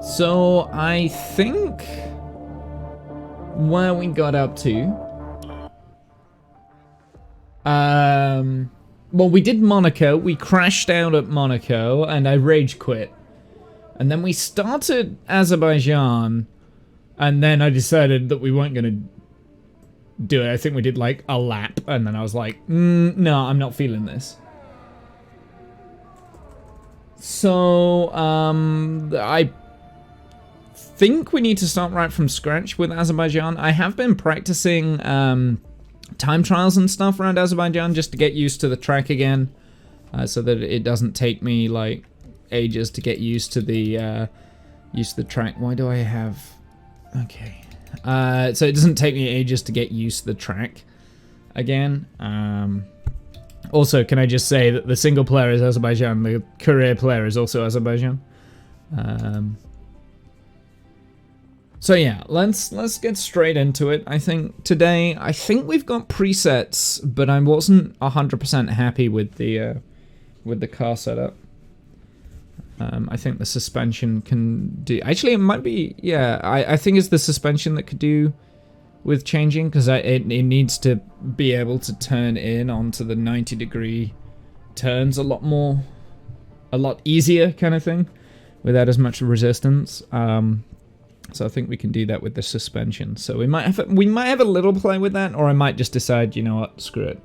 So I think where we got up to, well, we did Monaco. We crashed out at Monaco, and I rage quit. And then we started Azerbaijan, and then I decided that we weren't going to do it. I think we did like a lap, and then I was like, no, I'm not feeling this. So, I think we need to start right from scratch with Azerbaijan. I have been practicing time trials and stuff around Azerbaijan just to get used to the track again, so that it doesn't take me like ages to get used to the track. Why do I have? Okay, so it doesn't take me ages to get used to the track again. Also, can I just say that the single player is Azerbaijan, the career player is also Azerbaijan. So yeah, let's get straight into it. I think today, we've got presets, but I wasn't 100% happy with the car setup. I think the suspension can do. Actually, it might be. Yeah, I think it's the suspension that could do with changing, because it needs to be able to turn in onto the 90-degree turns a lot easier, kind of thing, without as much resistance. So I think we can do that with the suspension. So we might have a little play with that, or I might just decide, you know what, screw it.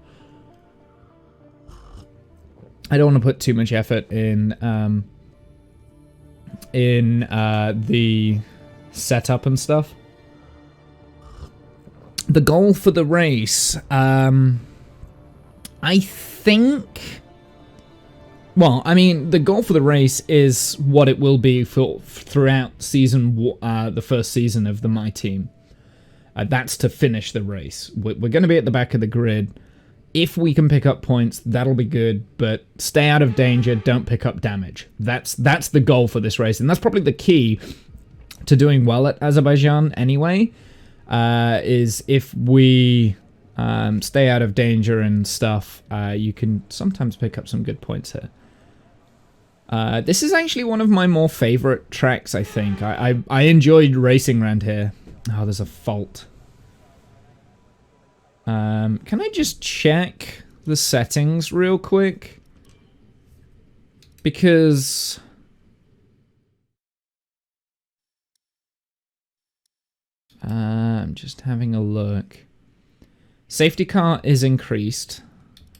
I don't want to put too much effort in the setup and stuff. The goal for the race, I think. Well, I mean, the goal for the race is what it will be throughout the first season of my team. That's to finish the race. We're going to be at the back of the grid. If we can pick up points, that'll be good. But stay out of danger. Don't pick up damage. That's the goal for this race, and that's probably the key to doing well at Azerbaijan anyway. Is if we stay out of danger and stuff, you can sometimes pick up some good points here. This is actually one of my more favorite tracks, I think. I enjoyed racing around here. Oh, there's a fault. Can I just check the settings real quick? Because I'm just having a look. Safety car is increased,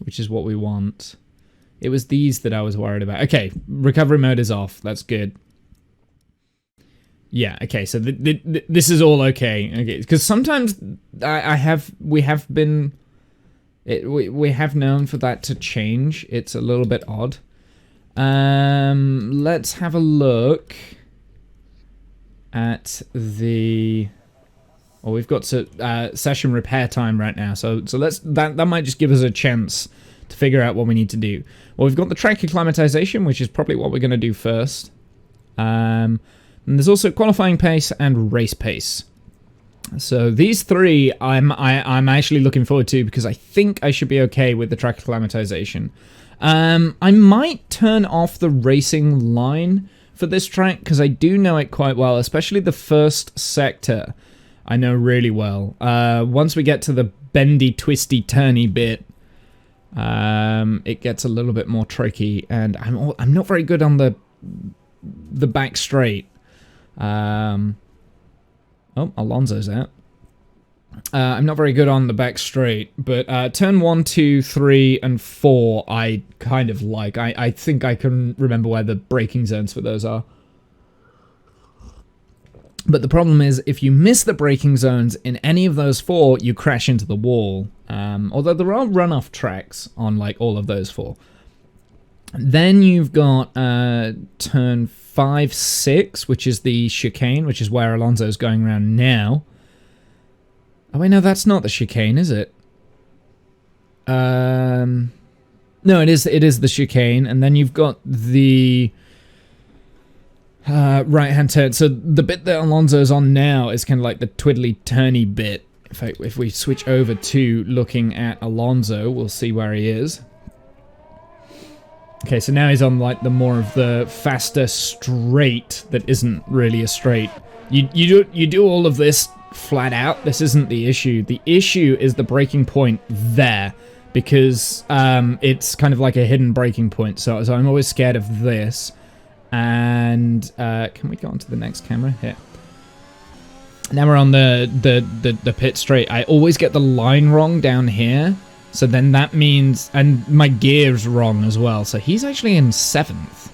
which is what we want. It was these that I was worried about. Okay, recovery mode is off. That's good. Yeah, okay, so this is all okay. Okay, because sometimes we have known for that to change. It's a little bit odd. Let's have a look at the. Well, we've got session repair time right now, so that might just give us a chance to figure out what we need to do. Well, we've got the track acclimatization, which is probably what we're going to do first. And there's also qualifying pace and race pace. So these three I'm actually looking forward to, because I think I should be okay with the track acclimatization. I might turn off the racing line for this track, because I do know it quite well, especially the first sector. I know really well. Once we get to the bendy, twisty, turny bit, it gets a little bit more tricky, and I'm not very good on the back straight. Oh, Alonso's out. I'm not very good on the back straight, but turn 1, 2, 3, and 4 I kind of like. I think I can remember where the braking zones for those are. But the problem is, if you miss the braking zones in any of those 4, you crash into the wall. Although there are runoff tracks on like all of those 4. Then you've got turn 5, 6, which is the chicane, which is where Alonso's going around now. Oh wait, no, that's not the chicane, is it? No, it is the chicane, and then you've got the right-hand turn. So the bit that Alonso's on now is kind of like the twiddly-turny bit. If we switch over to looking at Alonso, we'll see where he is. Okay, so now he's on like the more of the faster straight that isn't really a straight. You do all of this flat out. This isn't the issue. The issue is the breaking point there, because it's kind of like a hidden breaking point. So I'm always scared of this. And can we go on to the next camera here? Now we're on the pit straight. I always get the line wrong down here. So then that means, and my gear's wrong as well. So he's actually in 7th.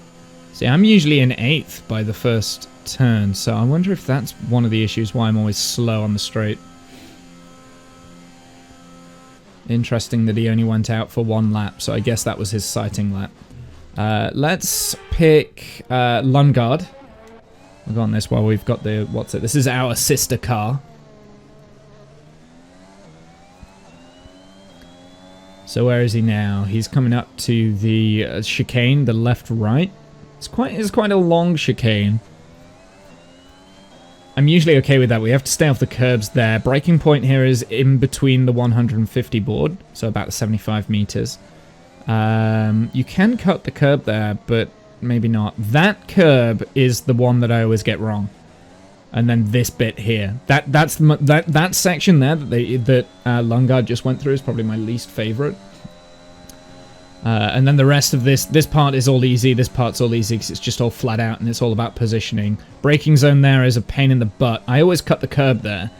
See, I'm usually in 8th by the first turn. So I wonder if that's one of the issues why I'm always slow on the straight. Interesting that he only went out for 1 lap. So I guess that was his sighting lap. Let's pick Lungard. We'll go on this while we've got the, what's it? This is our sister car. So where is he now? He's coming up to the chicane, the left-right. It's quite a long chicane. I'm usually okay with that. We have to stay off the curbs there. Braking point here is in between the 150 board, so about 75 meters. You can cut the curb there, but maybe not. That curb is the one that I always get wrong. And then this bit here, that section there that Lungard just went through is probably my least favorite. And then the rest of this part is all easy. This part's all easy because it's just all flat out and it's all about positioning. Braking zone there is a pain in the butt. I always cut the curb there.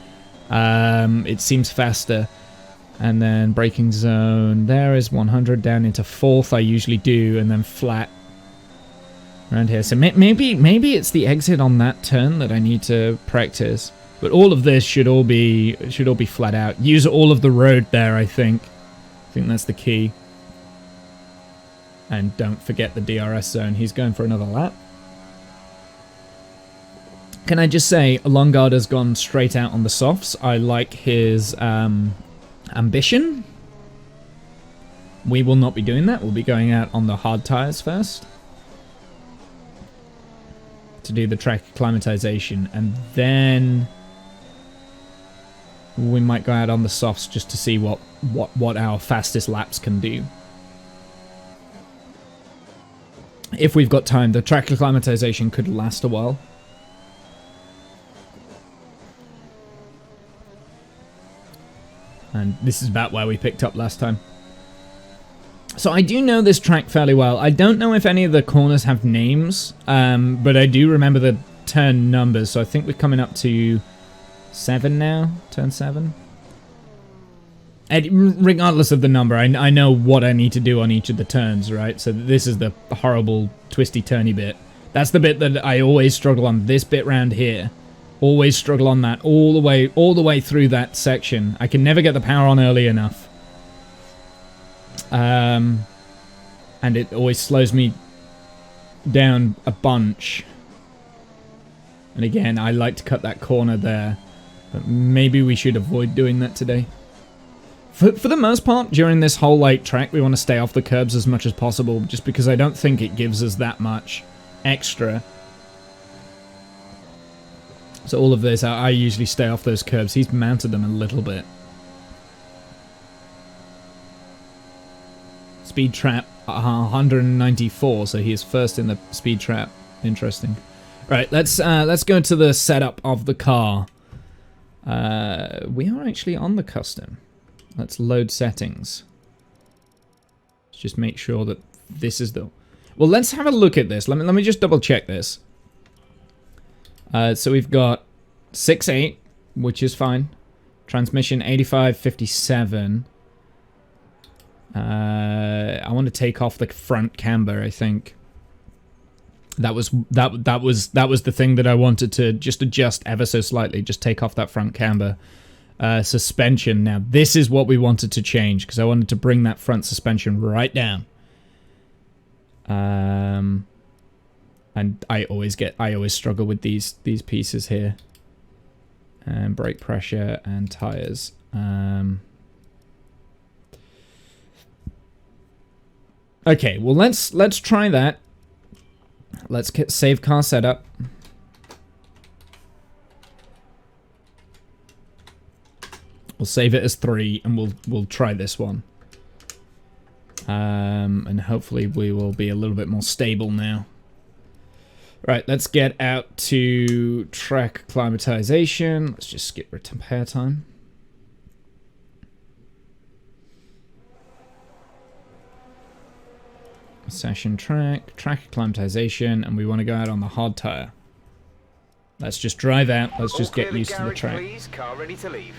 It seems faster. And then braking zone there is 100 down into 4th. I usually do, and then flat around here. So maybe it's the exit on that turn that I need to practice. But all of this should all be flat out. Use all of the road there, I think. I think that's the key. And don't forget the DRS zone. He's going for another lap. Can I just say, Lungard has gone straight out on the softs. I like his ambition. We will not be doing that. We'll be going out on the hard tires first to do the track acclimatization, and then we might go out on the softs just to see what our fastest laps can do. If we've got time. The track acclimatization could last a while. And this is about where we picked up last time. So I do know this track fairly well. I don't know if any of the corners have names, but I do remember the turn numbers. So I think we're coming up to 7 now, turn 7. And regardless of the number, I know what I need to do on each of the turns, right? So this is the horrible twisty turny bit. That's the bit that I always struggle on. This bit round here, always struggle on that all the way through that section. I can never get the power on early enough. And it always slows me down a bunch. And again, I like to cut that corner there, but maybe we should avoid doing that today. For the most part, during this whole like track, we want to stay off the curbs as much as possible, just because I don't think it gives us that much extra. So all of this, I usually stay off those curbs. He's mounted them a little bit. Speed trap 194, so he is first in the speed trap. Interesting. Right, let's go to the setup of the car. We are actually on the custom. Let's load settings. Let's just make sure that this is the... Well, let's have a look at this. Let me just double check this. So we've got 6.8, which is fine. Transmission 85/57. I want to take off the front camber, I think. That was the thing that I wanted to just adjust ever so slightly. Just take off that front camber. Suspension. Now, this is what we wanted to change, because I wanted to bring that front suspension right down. And I always struggle with these pieces here. And brake pressure and tires. Okay, well let's try that. Let's get save car setup. We'll save it as 3 and we'll try this one. And hopefully we will be a little bit more stable now. Right, let's get out to track acclimatization. Let's just skip repair time. Session track acclimatization, and we want to go out on the hard tire. Let's just drive out. Let's just get used to the track. Please, car ready to leave.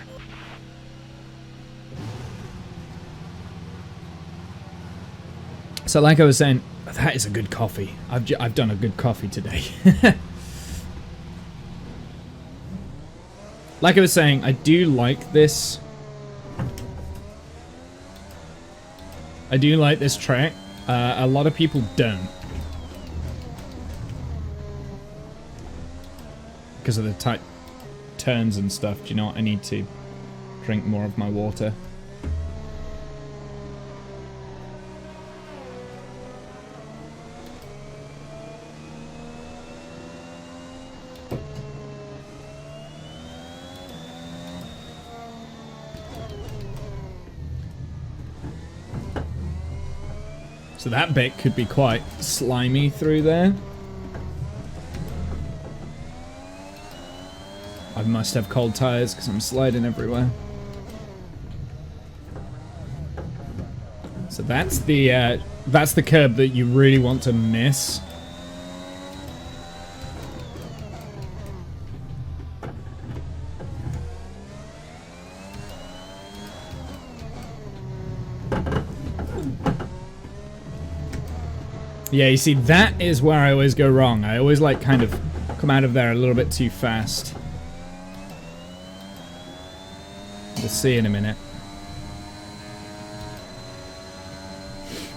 So like I was saying, that is a good coffee. I've done a good coffee today. Like I was saying, I do like this. I do like this track. A lot of people don't. Because of the tight turns and stuff. Do you know what? I need to drink more of my water. So that bit could be quite slimy through there. I must have cold tires because I'm sliding everywhere. So that's the curb that you really want to miss. Yeah, you see, that is where I always go wrong. I always like kind of come out of there a little bit too fast. We'll see in a minute.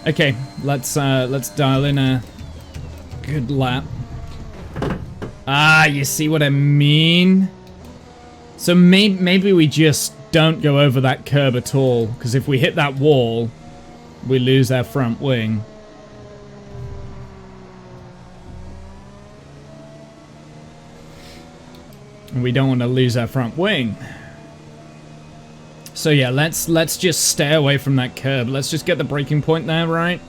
Okay, let's dial in a good lap. Ah, you see what I mean? So maybe we just don't go over that curb at all, because if we hit that wall, we lose our front wing. And we don't want to lose our front wing. So yeah, let's just stay away from that curb. Let's just get the braking point there, right?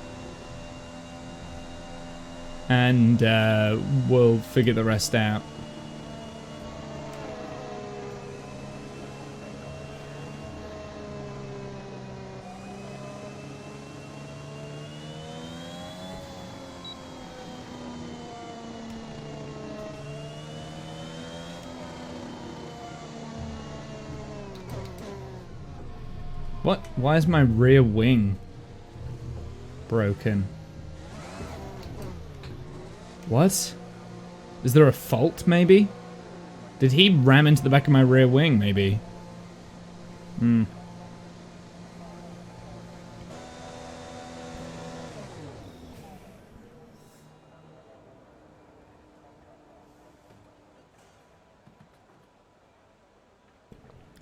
And we'll figure the rest out. What? Why is my rear wing broken? What? Is there a fault, maybe? Did he ram into the back of my rear wing, maybe? Hmm.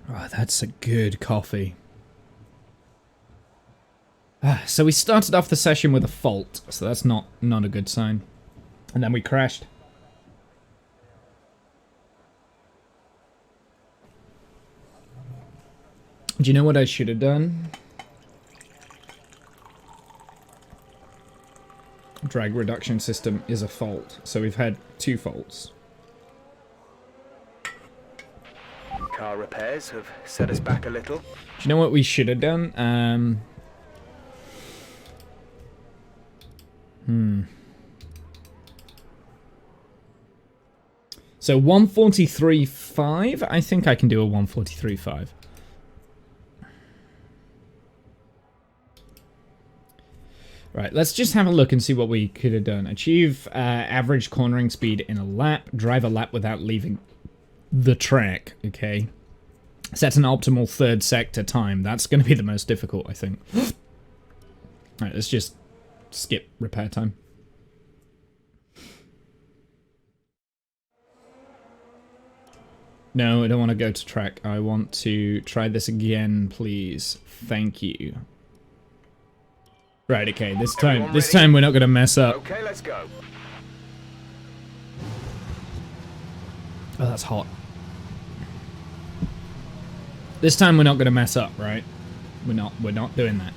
Oh, that's a good coffee. So we started off the session with a fault, so that's not a good sign. And then we crashed. Do you know what I should have done? Drag reduction system is a fault, so we've had 2 faults. Car repairs have set us back a little. Do you know what we should have done? So 143.5, I think I can do a 143.5. Right, let's just have a look and see what we could have done. Achieve average cornering speed in a lap. Drive a lap without leaving the track, okay. Set an optimal third sector time. That's going to be the most difficult, I think. Alright, let's just skip repair time. No, I don't want to go to track. I want to try this again, please. Thank you. Right, okay, this time we're not going to mess up. Okay, let's go. Oh, that's hot. This time we're not going to mess up, right? We're not doing that.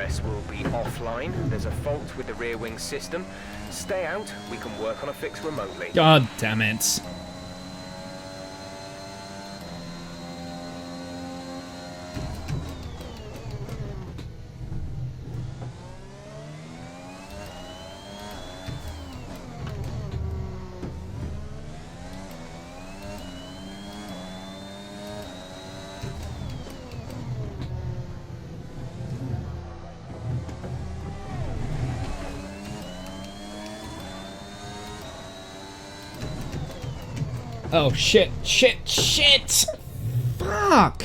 DRS will be offline. There's a fault with the rear wing system. Stay out. We can work on a fix remotely. God damn it. Oh, shit. Fuck.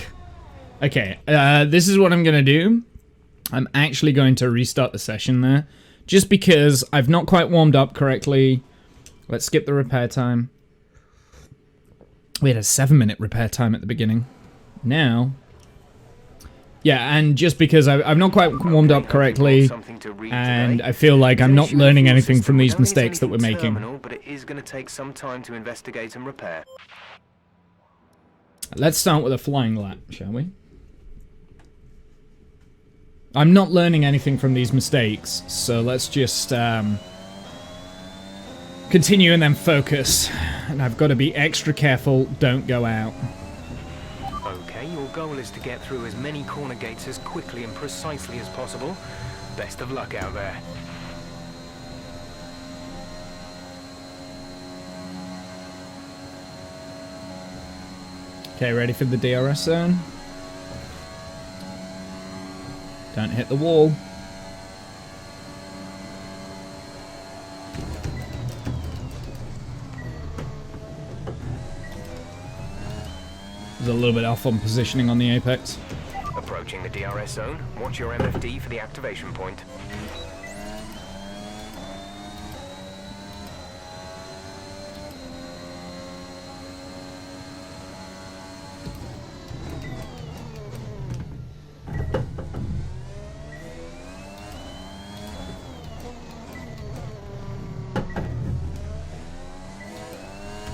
Okay, this is what I'm gonna do. I'm actually going to restart the session there. Just because I've not quite warmed up correctly. Let's skip the repair time. We had a 7-minute repair time at the beginning. Now... Yeah, and just because I've not quite warmed up correctly, and I feel like I'm not learning anything from these mistakes that we're making. But it is going to take some time to investigate and repair. Let's start with a flying lap, shall we? I'm not learning anything from these mistakes, so let's just continue and then focus. And I've got to be extra careful, don't go out. Okay, your goal is to get through as many corner gates as quickly and precisely as possible. Best of luck out there. Okay, ready for the DRS zone? Don't hit the wall. A little bit off on positioning on the apex. Approaching the DRS zone, watch your MFD for the activation point.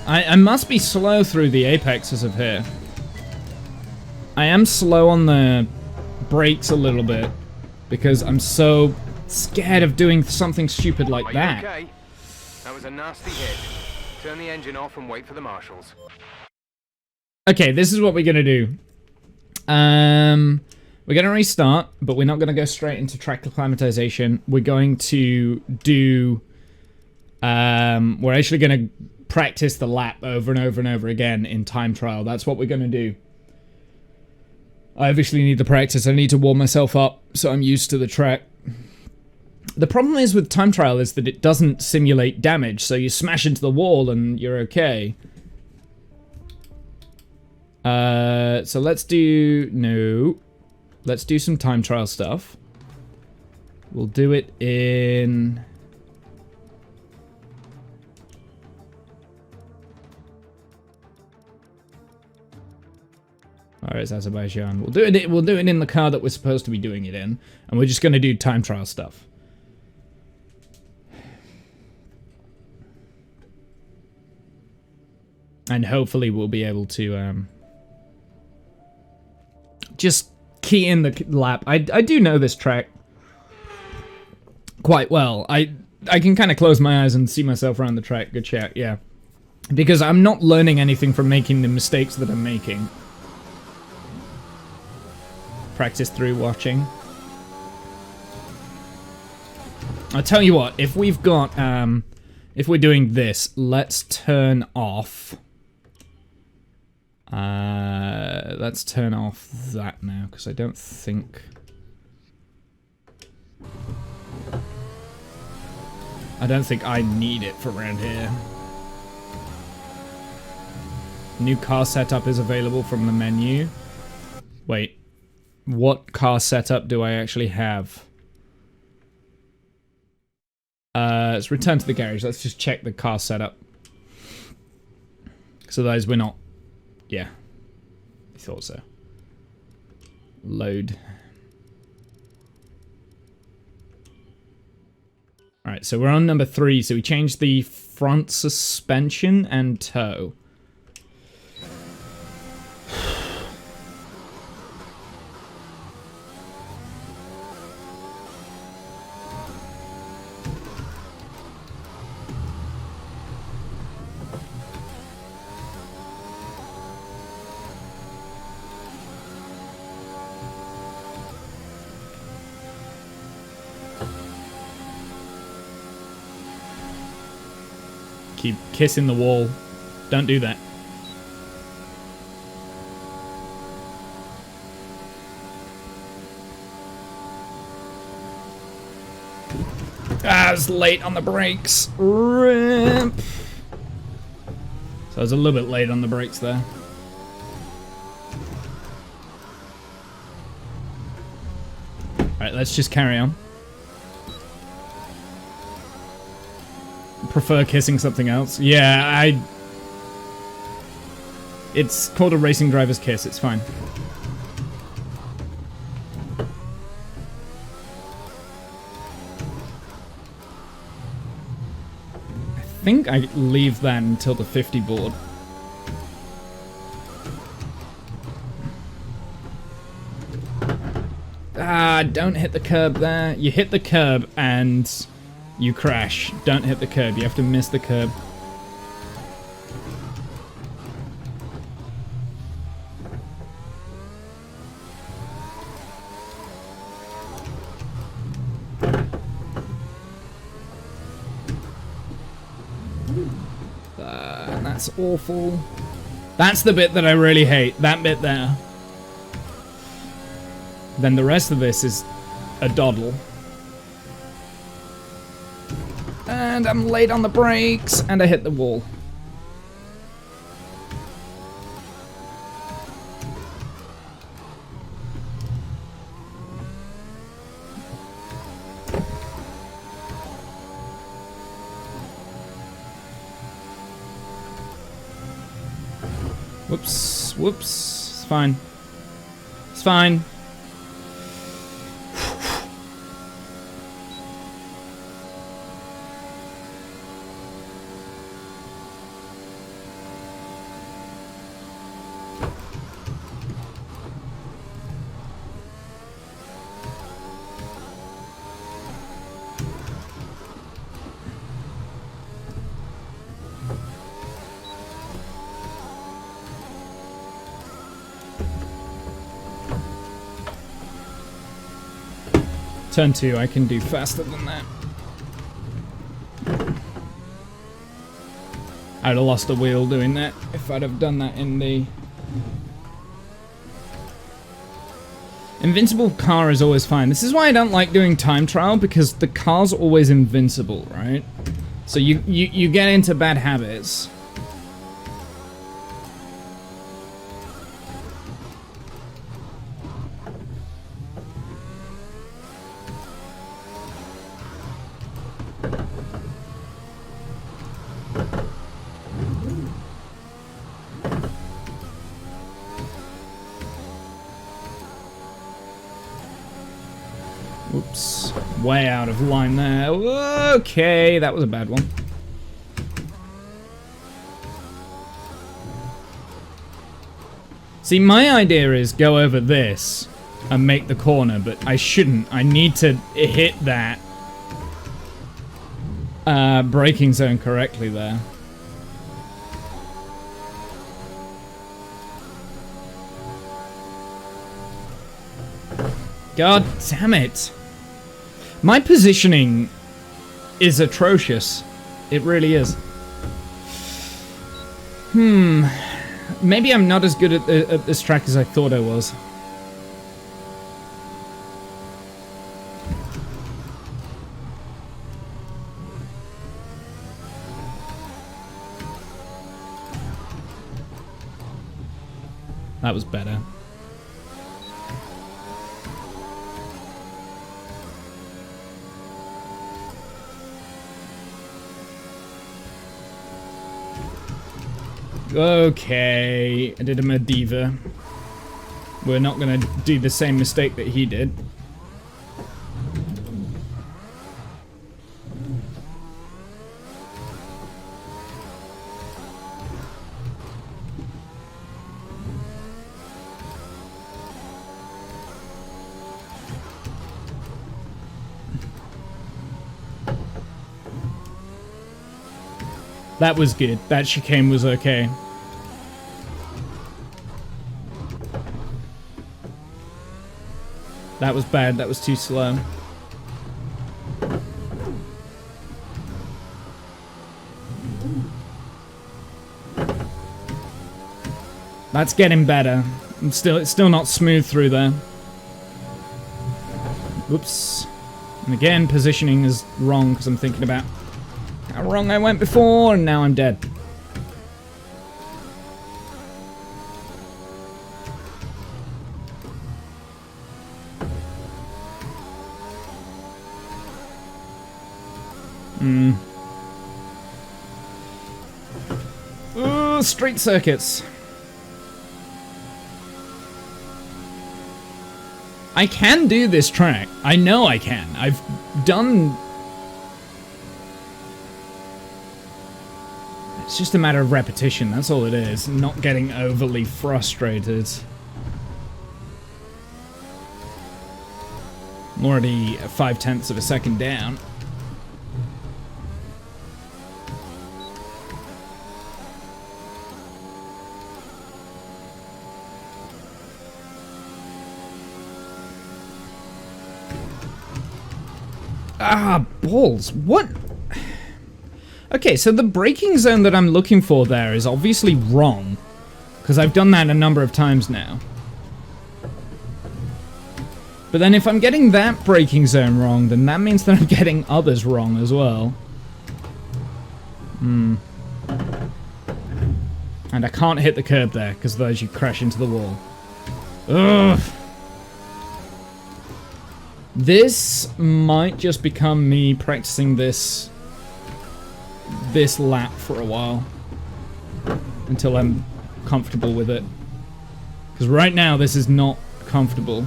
I must be slow through the apexes of here. I am slow on the brakes a little bit because I'm so scared of doing something stupid like that. Okay? That was a nasty hit. Turn the engine off and wait for the marshals. Okay, this is what we're gonna do. We're gonna restart, but we're not gonna go straight into track acclimatization. We're going to do. We're actually gonna practice the lap over and over and over again in time trial. That's what we're gonna do. I obviously need the practice. I need to warm myself up so I'm used to the track. The problem is with time trial is that it doesn't simulate damage, so you smash into the wall and you're okay. So let's do... No. Let's do some time trial stuff. We'll do it in... Where is Azerbaijain? We'll do it in the car that we're supposed to be doing it in, and we're just going to do time trial stuff. And hopefully we'll be able to just key in the lap. I do know this track quite well. I can kind of close my eyes and see myself around the track. Good chat, yeah. Because I'm not learning anything from making the mistakes that I'm making. Practice through watching. I'll tell you what, if we've got, if we're doing this, let's turn off. Let's turn off that now, because I don't think... I need it for around here. New car setup is available from the menu. Wait. What car setup do I actually have? Let's return to the garage. Let's just check the car setup. So those we're not... Yeah. I thought so. Load. Alright, so we're on number 3. So we changed the front suspension and tow. keep kissing the wall. Don't do that. Ah, I was late on the brakes. RIP. So I was a little bit late on the brakes there. Alright, let's just carry on. Prefer kissing something else. Yeah, it's called a racing driver's kiss, it's fine. I think I leave that until the 50 board. Ah, don't hit the curb there. You hit the curb and you crash. Don't hit the curb. You have to miss the curb. That's awful. That's the bit that I really hate. That bit there. Then the rest of this is a doddle. And I'm late on the brakes, and I hit the wall. Whoops, whoops. It's fine. It's fine. Turn 2, I can do faster than that. I'd have lost a wheel doing that if I'd have done that in the... Invincible car is always fine. This is why I don't like doing time trial, because the car's always invincible, right? So you get into bad habits. Oops, way out of line there. Okay, that was a bad one. See, my idea is go over this and make the corner, but I shouldn't. I need to hit that braking zone correctly there. God damn it. My positioning is atrocious. It really is. Maybe I'm not as good at this track as I thought I was. That was better. Okay, I did him a diva. We're not gonna do the same mistake that he did. That was good. That chicane was okay. That was bad. That was too slow. That's getting better. It's still not smooth through there. Whoops. And again, positioning is wrong because I'm thinking about how wrong I went before, and now I'm dead. Ooh, street circuits. I can do this track. I know I can. I've done... It's just a matter of repetition, that's all it is. Not getting overly frustrated. I'm already 0.5 of a second down. Ah, balls. What? Okay, so the braking zone that I'm looking for there is obviously wrong. Because I've done that a number of times now. But then if I'm getting that braking zone wrong, then that means that I'm getting others wrong as well. And I can't hit the curb there, because otherwise you crash into the wall. Ugh. This might just become me practicing this lap for a while until I'm comfortable with it, because right now this is not comfortable.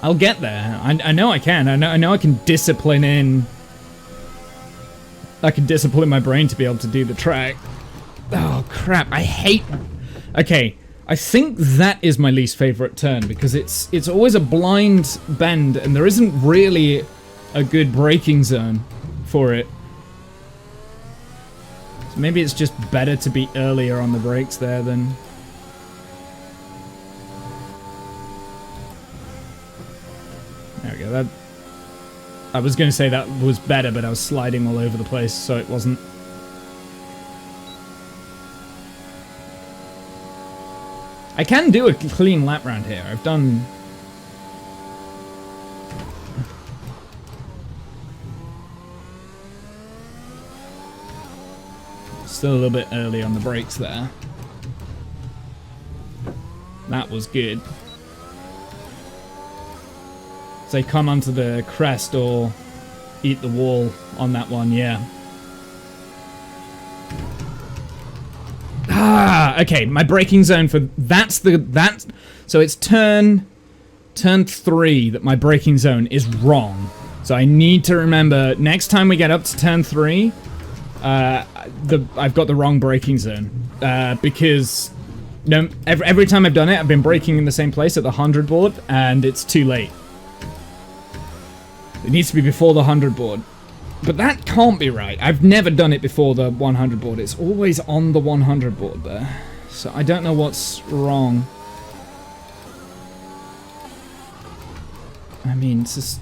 I'll get there. I know I can. I know I can discipline in. I can discipline my brain to be able to do the track. Oh crap! I hate. Okay. I think that is my least favorite turn because it's always a blind bend and there isn't really a good braking zone for it. So maybe it's just better to be earlier on the brakes there than... There we go. I was going to say that was better, but I was sliding all over the place, so it wasn't. I can do a clean lap round here. I've done... Still a little bit early on the brakes there. That was good. So come onto the crest or eat the wall on that one, yeah. Ah, okay, my braking zone for so it's turn 3 that my braking zone is wrong. So I need to remember next time we get up to turn 3, I've got the wrong braking zone because every time I've done it, I've been braking in the same place at the 100 board, and it's too late. It needs to be before the 100 board. But that can't be right. I've never done it before the 100 board. It's always on the 100 board there. So I don't know what's wrong. I mean, it's just...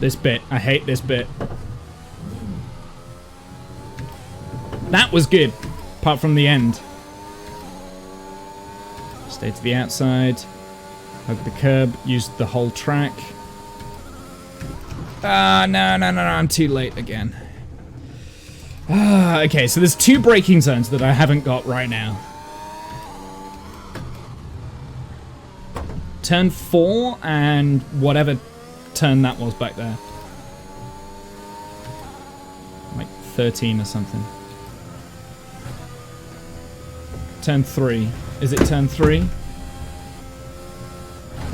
This bit. I hate this bit. That was good. Apart from the end. Stay to the outside. Hug the curb. Use the whole track. Ah, no, I'm too late again. Ah, okay, so there's 2 braking zones that I haven't got right now. Turn 4 and whatever turn that was back there. Like 13 or something. Turn 3. Is it turn 3?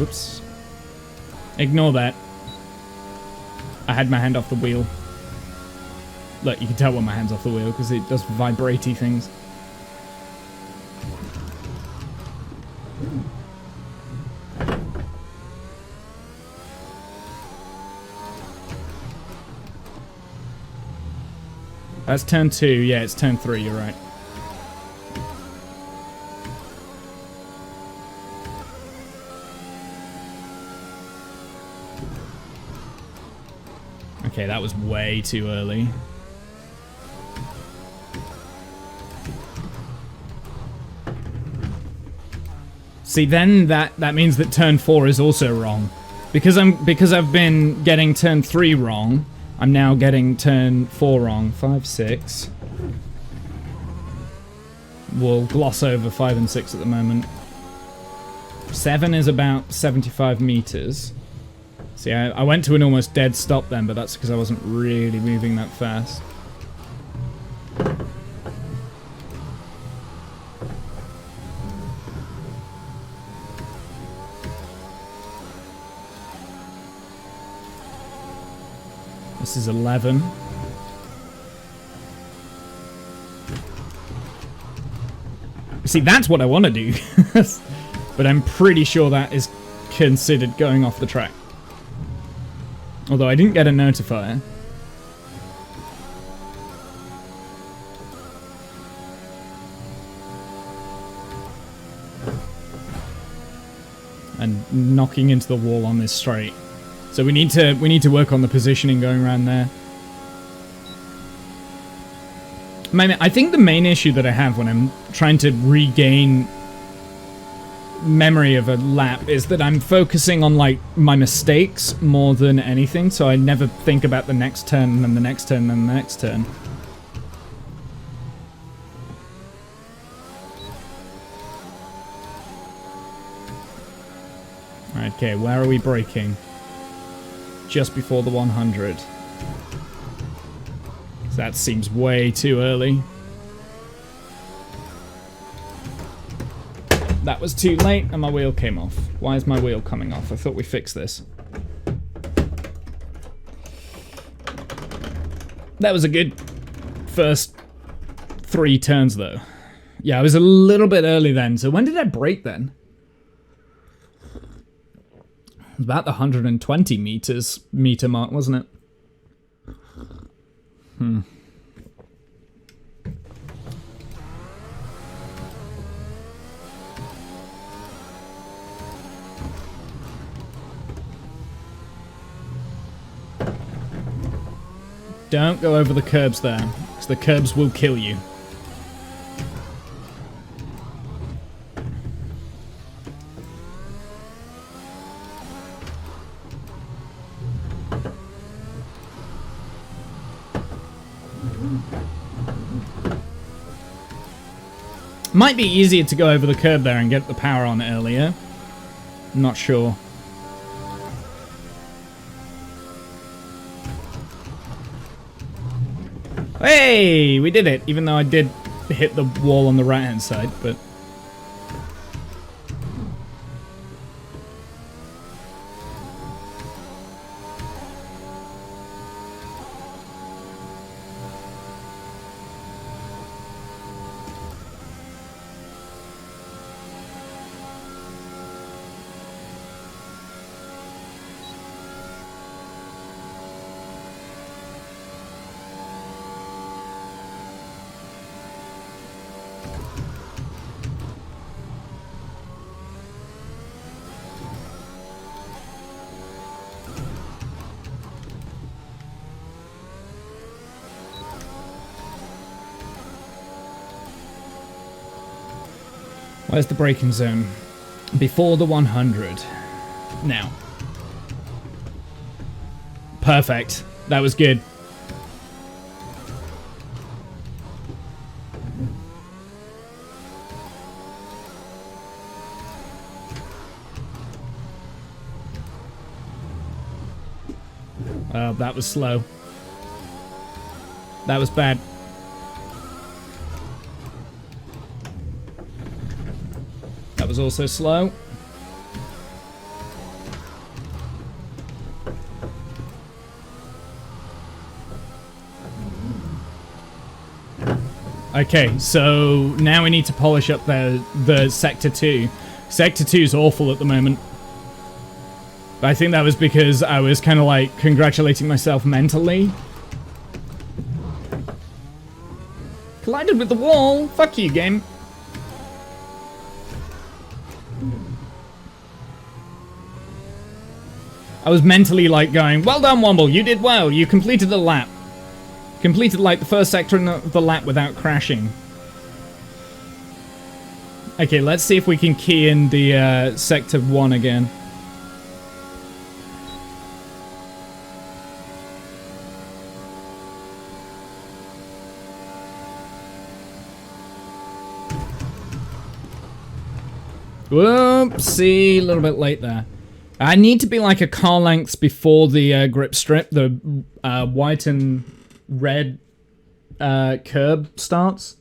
Oops. Ignore that. I had my hand off the wheel. Look, you can tell when my hand's off the wheel because it does vibratey things. That's turn 2. Yeah, it's turn 3. You're right. Okay, that was way too early. See, then that means that turn 4 is also wrong. Because I've been getting turn 3 wrong, I'm now getting turn 4 wrong. 5, 6. We'll gloss over 5 and 6 at the moment. 7 is about 75 meters. See, I went to an almost dead stop then, but that's because I wasn't really moving that fast. This is 11. See, that's what I want to do. But I'm pretty sure that is considered going off the track. Although I didn't get a notifier. And knocking into the wall on this straight. So we need to work on the positioning going around there. I think the main issue that I have when I'm trying to regain memory of a lap is that I'm focusing on like my mistakes more than anything, so I never think about the next turn and then the next turn and then the next turn. Okay, where are we braking? Just before the 100. That seems way too early. That was too late and my wheel came off. Why is my wheel coming off? I thought we fixed this. That was a good first 3 turns though. Yeah, I was a little bit early then. So when did I brake then? It was about the 120 meter mark, wasn't it? Don't go over the curbs there, because the curbs will kill you. Might be easier to go over the curb there and get the power on earlier. I'm not sure. Hey, we did it, even though I did hit the wall on the right-hand side, but... Where's the braking zone? Before the 100. Now. Perfect. That was good. Oh, that was slow. That was bad. That was also slow. Okay, so now we need to polish up the Sector 2. Sector 2 is awful at the moment. But I think that was because I was kind of like congratulating myself mentally. Collided with the wall. Fuck you, game. I was mentally like going, well done, Womble, you did well. You completed the lap. Completed like the first sector of the lap without crashing. Okay, let's see if we can key in the sector 1 again. Whoopsie, a little bit late there. I need to be like a car length before the grip strip, the white and red curb starts.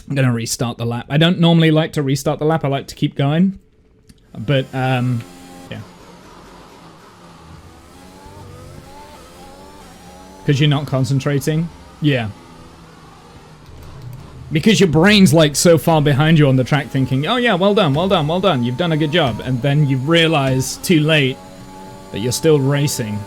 I'm gonna restart the lap. I don't normally like to restart the lap, I like to keep going. But, yeah. Because you're not concentrating? Yeah. Because your brain's like so far behind you on the track thinking, oh yeah, well done, well done, well done, you've done a good job. And then you realize too late that you're still racing.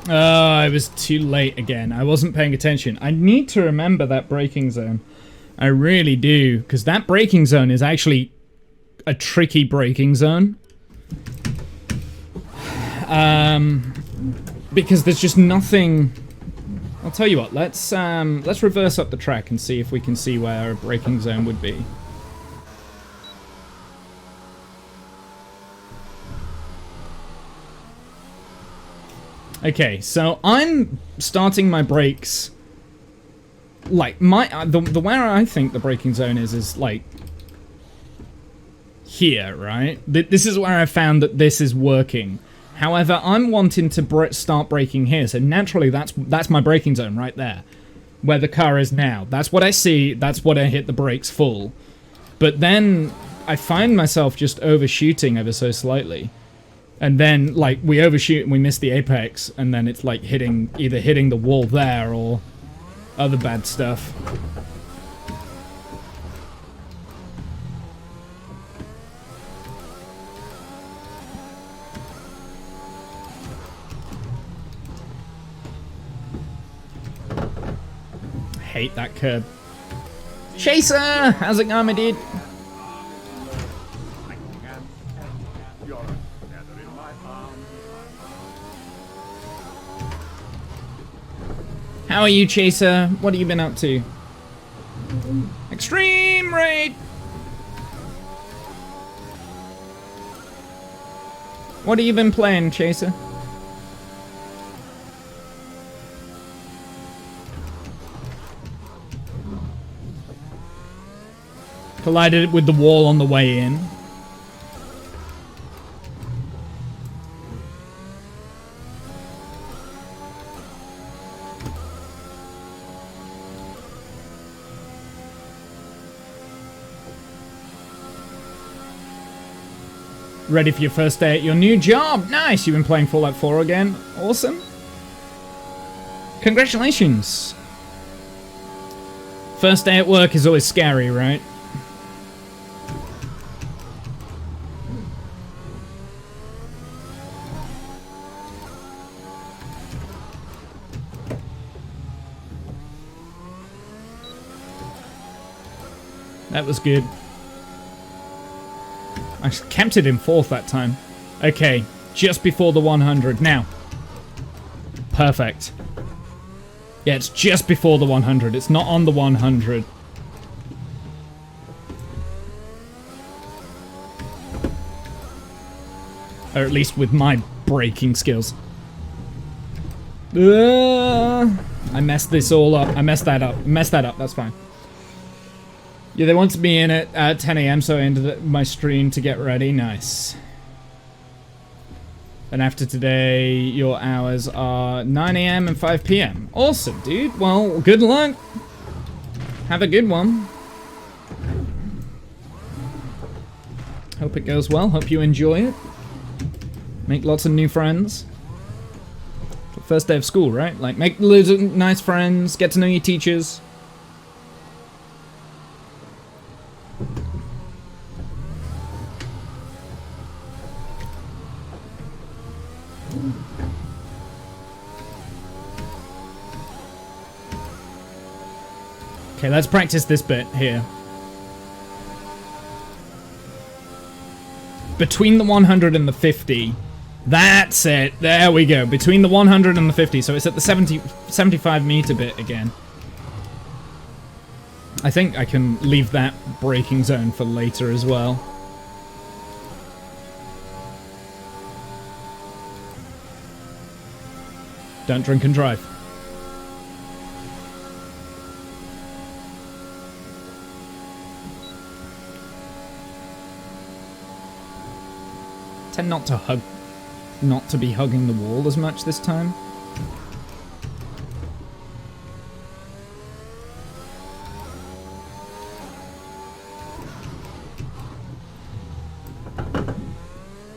Oh, I was too late again. I wasn't paying attention. I need to remember that braking zone. I really do, because that braking zone is actually a tricky braking zone. Because there's just nothing... I'll tell you what, let's reverse up the track and see if we can see where a braking zone would be. Okay, so I'm starting my brakes like the where I think the braking zone is like here, right? This is where I found that this is working. However, I'm wanting to start braking here, so naturally that's my braking zone right there, where the car is now. That's what I see. That's what I hit the brakes full. But then I find myself just overshooting ever so slightly. And then, like, we overshoot and we miss the apex, and then it's like either hitting the wall there or other bad stuff. I hate that curb. Chaser! How's it going, my dude? How are you, Chaser? What have you been up to? Extreme raid! What have you been playing, Chaser? Collided with the wall on the way in. Ready for your first day at your new job. Nice, you've been playing Fallout 4 again. Awesome. Congratulations. First day at work is always scary, right? That was good. I kept it in 4th that time. Okay, just before the 100. Now. Perfect. Yeah, it's just before the 100. It's not on the 100. Or at least with my braking skills. I messed this all up. I messed that up. Messed that up. That's fine. Yeah, they wanted me in at 10 AM, so I ended my stream to get ready. Nice. And after today, your hours are 9 a.m. and 5 p.m. Awesome, dude. Well, good luck. Have a good one. Hope it goes well. Hope you enjoy it. Make lots of new friends. First day of school, right? Like, make loads of nice friends, get to know your teachers. Okay, let's practice this bit here. Between the 100 and the 50. That's it. There we go. Between the 100 and the 50. So it's at the 75 meter bit again. I think I can leave that braking zone for later as well. Don't drink and drive. Tend not to be hugging the wall as much this time.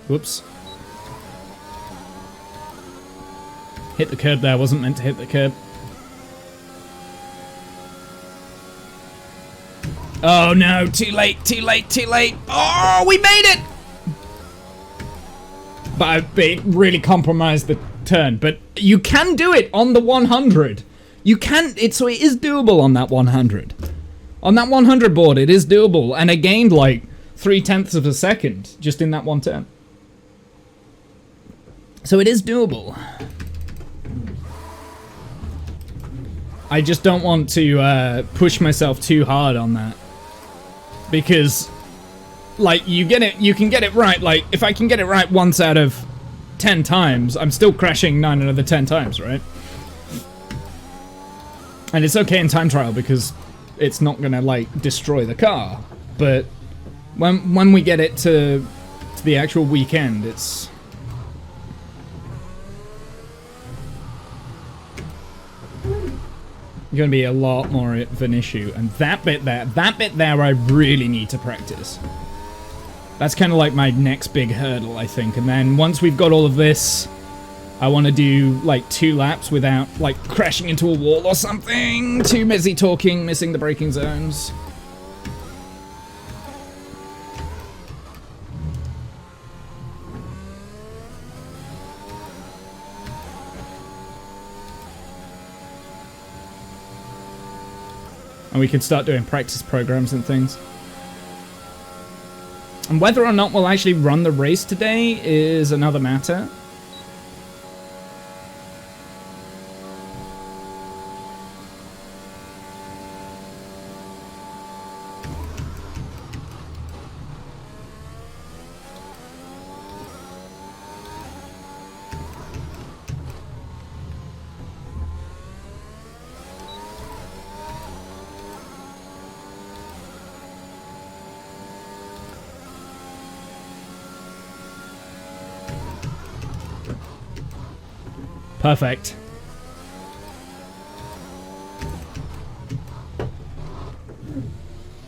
Whoops. Hit the curb there, wasn't meant to hit the curb. Oh no, too late, too late, too late. Oh, we made it! But it really compromised the turn. But you can do it on the 100. You can, so it is doable on that 100. On that 100 board, it is doable. And I gained like 0.3 of a second just in that one turn. So it is doable. I just don't want to push myself too hard on that. Because, like, you can get it right. Like, if I can get it right once out of 10 times, I'm still crashing 9 out of the 10 times, right? And it's okay in time trial because it's not gonna, like, destroy the car. But when we get it to the actual weekend, it's gonna be a lot more of an issue. And that bit there I really need to practice. That's kind of like my next big hurdle, I think. And then once we've got all of this, I want to do like 2 laps without like crashing into a wall or something. Too busy talking, missing the braking zones. And we can start doing practice programs and things. And whether or not we'll actually run the race today is another matter. Perfect.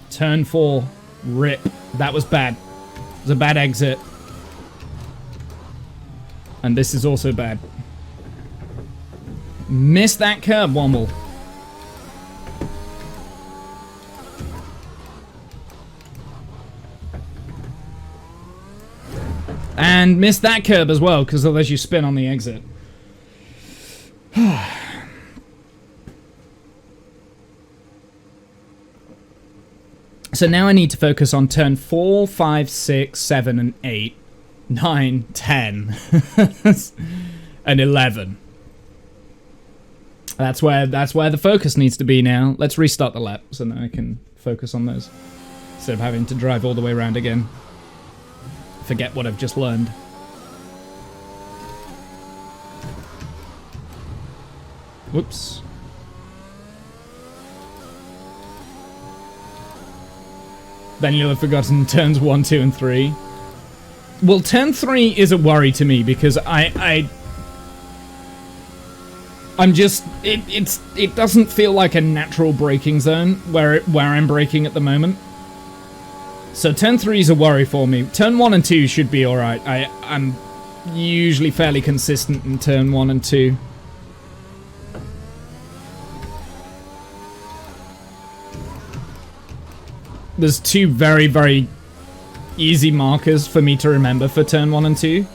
Turn 4. Rip. That was bad. It was a bad exit. And this is also bad. Missed that curb, Womble. And missed that curb as well, because otherwise you spin on the exit. So now I need to focus on turn 4, 5, 6, 7, and 8, 9, 10, and 11. That's where the focus needs to be now. Let's restart the lap so that I can focus on those instead of having to drive all the way around again. Forget what I've just learned. Whoops. Then you'll have forgotten turns 1, 2, and 3. Well, turn 3 is a worry to me because I'm just it doesn't feel like a natural braking zone where I'm braking at the moment. So turn 3 is a worry for me. Turn 1 and 2 should be all right. I'm usually fairly consistent in turn 1 and 2. There's two very, very easy markers for me to remember for turn 1 and 2.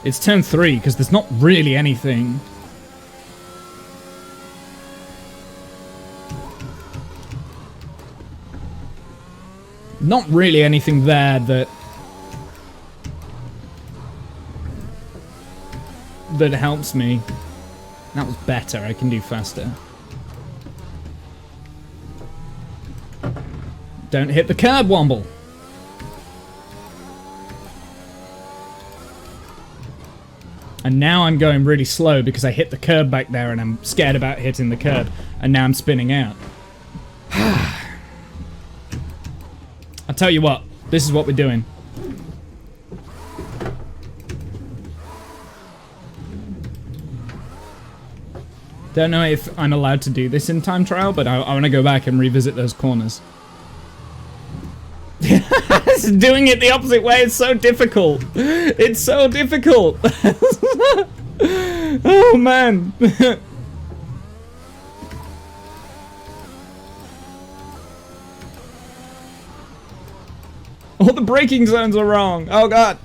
It's turn 3 because there's not really anything. Not really anything there that helps me. That was better. I can do faster. Don't hit the curb, Womble. And now I'm going really slow because I hit the curb back there and I'm scared about hitting the curb. And now I'm spinning out. I'll tell you what, this is what we're doing. Don't know if I'm allowed to do this in time trial, but I want to go back and revisit those corners. Doing it the opposite way is so difficult. It's so difficult. Oh, man. All the braking zones are wrong. Oh, God.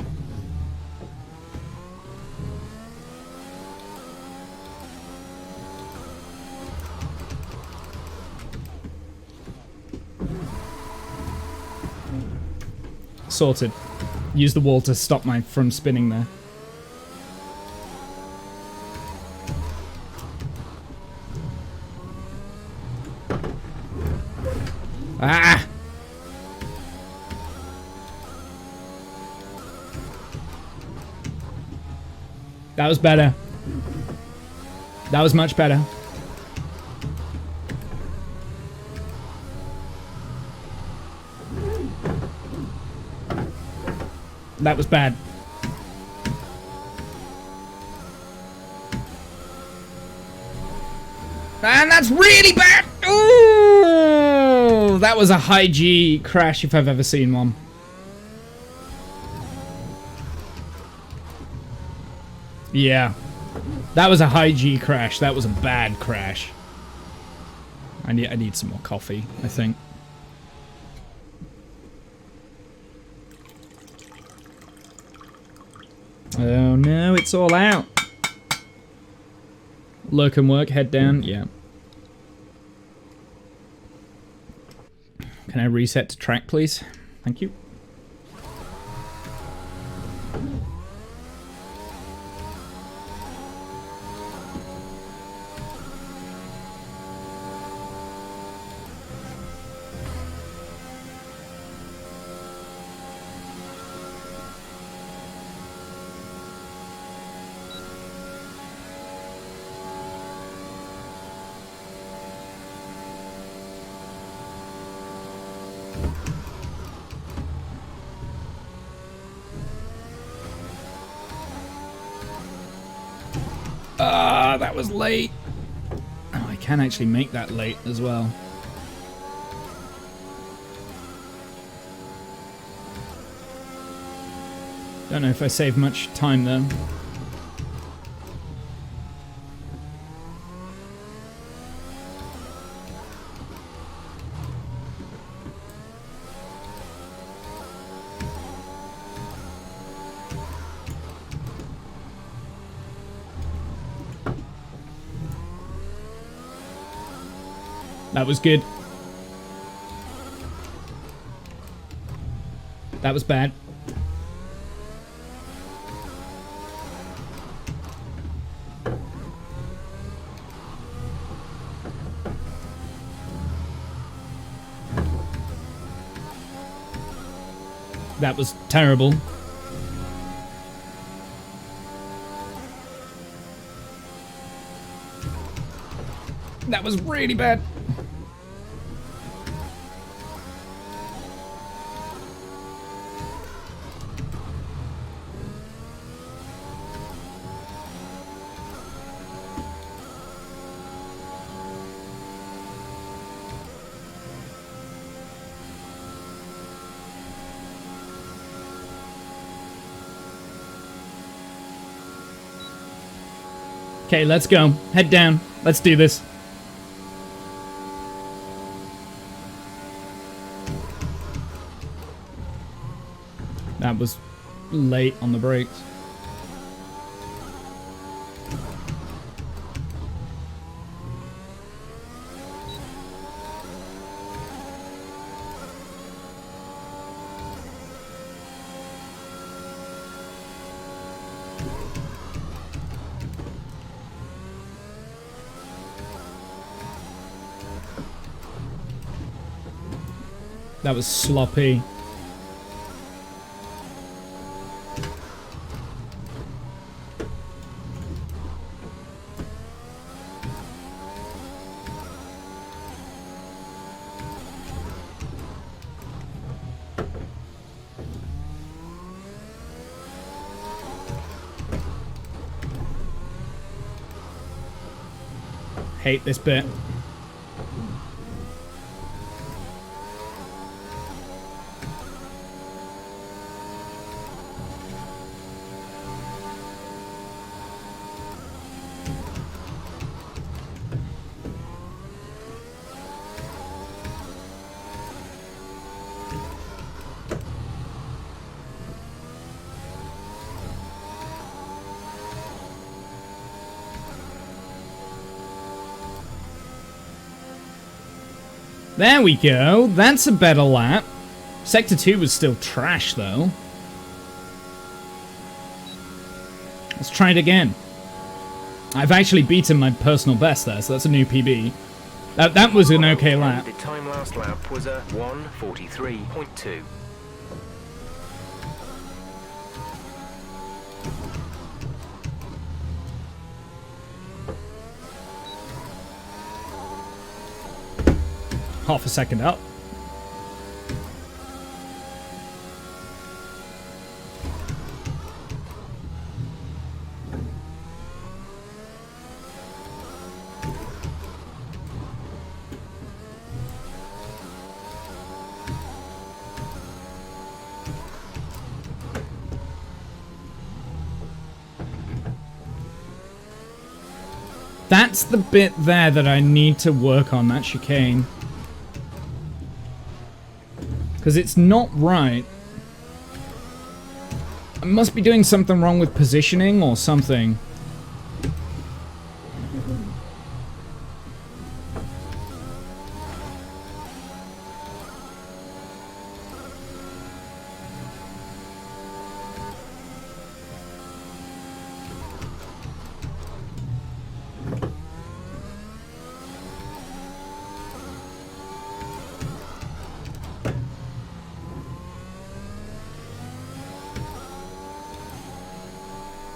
Sorted. Use the wall to stop my from spinning there. Ah! That was better. That was much better. That was bad. And that's really bad! Ooh! That was a high G crash if I've ever seen one. Yeah. That was a high G crash. That was a bad crash. I need some more coffee, I think. Oh no, it's all out. Lurk and work, head down, yeah. Can I reset to track, please? Thank you. That was late. Oh, I can actually make that late as well. Don't know if I saved much time though. That was good. That was bad. That was terrible. That was really bad. Okay, let's go. Head down. Let's do this. That was late on the brakes. That was sloppy. Hate this bit. There we go. That's a better lap. Sector 2 was still trash, though. Let's try it again. I've actually beaten my personal best there, so that's a new PB. That was an okay lap. The time last lap was a 1:43.2. Half a second up. That's the bit there that I need to work on, that chicane. Because it's not right. I must be doing something wrong with positioning or something.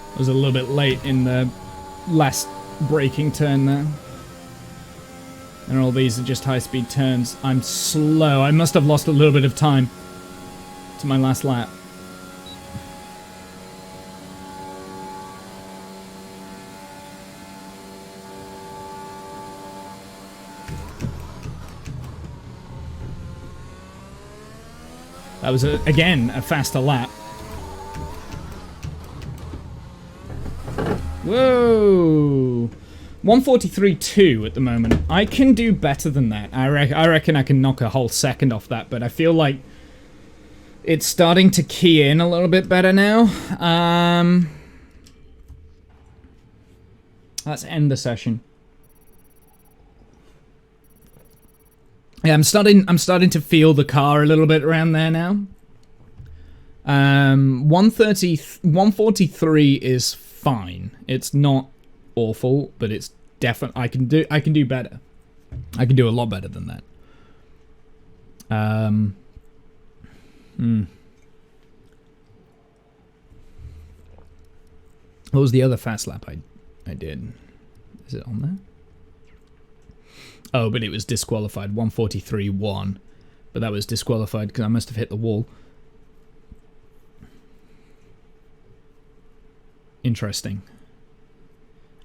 I was a little bit late in the last braking turn there. And all these are just high-speed turns. I'm slow. I must have lost a little bit of time to my last lap. That was, again, a faster lap. Whoa! 143.2 at the moment. I can do better than that. I reckon I can knock a whole second off that, but I feel like it's starting to key in a little bit better now. Let's end the session. Yeah, I'm starting to feel the car a little bit around there now. 143 is fine. It's not awful, but it's definitely I can do better. I can do a lot better than that. What was the other fast lap I did? Is it on there? Oh, but it was disqualified. 143.1. But that was disqualified because I must have hit the wall. Interesting.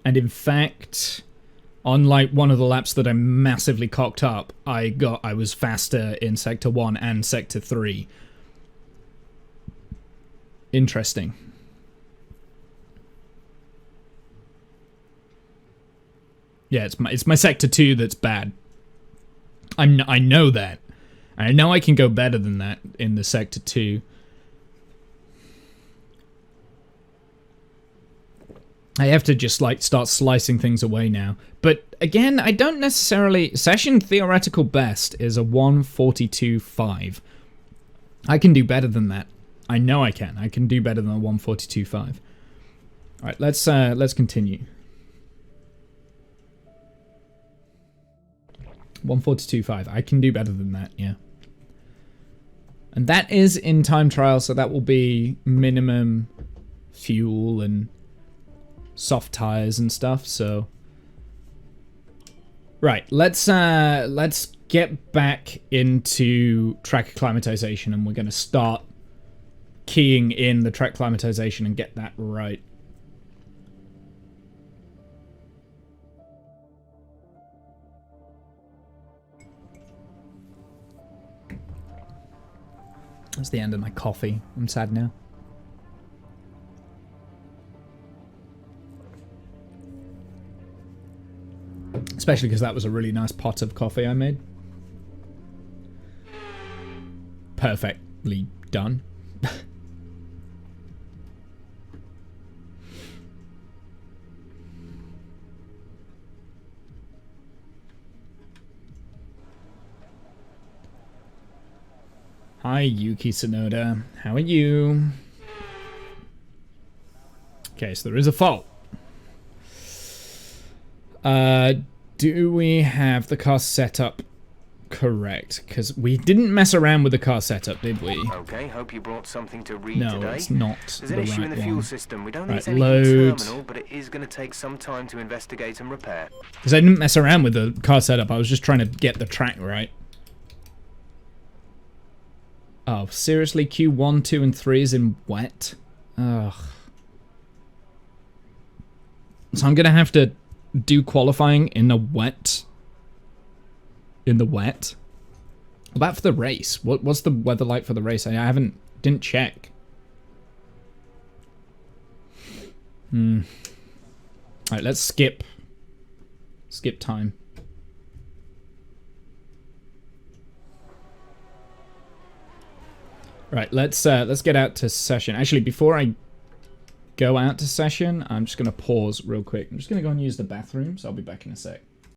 And in fact, on like one of the laps that I massively cocked up, I was faster in Sector 1 and Sector 3. Interesting. Yeah, it's my sector 2 that's bad. I know that. I know I can go better than that in the sector 2. I have to just like start slicing things away now. But again, I don't necessarily... Session theoretical best is a 142.5. I can do better than that. I know I can. I can do better than a 142.5. Alright, let's continue. 142.5. I can do better than that, yeah. And that is in time trial, so that will be minimum fuel and soft tires and stuff, so... Right, let's get back into track acclimatization, and we're going to start keying in the track acclimatization and get that right. That's the end of my coffee. I'm sad now. Especially because that was a really nice pot of coffee I made. Perfectly done. Hi, Yuki Sonoda. How are you? Okay, so there is a fault. Do we have the car setup correct? Because we didn't mess around with the car setup, did we? Okay, hope you brought something to read No, today. it's not There's the an issue right in the one. fuel system. We don't Right, need any load. terminal, but it is going to take some time to investigate and repair. Because I didn't mess around with the car setup. I was just trying to get the track right. Oh, seriously? Q1, 2, and 3 is in wet? Ugh. So I'm going to have to do qualifying in the wet. In the wet? What about for the race? What's the weather like for the race? Didn't check. Alright, let's skip time. Right, let's get out to session. Actually, before I go out to session, I'm just gonna pause real quick. I'm just gonna go and use the bathroom, so I'll be back in a sec.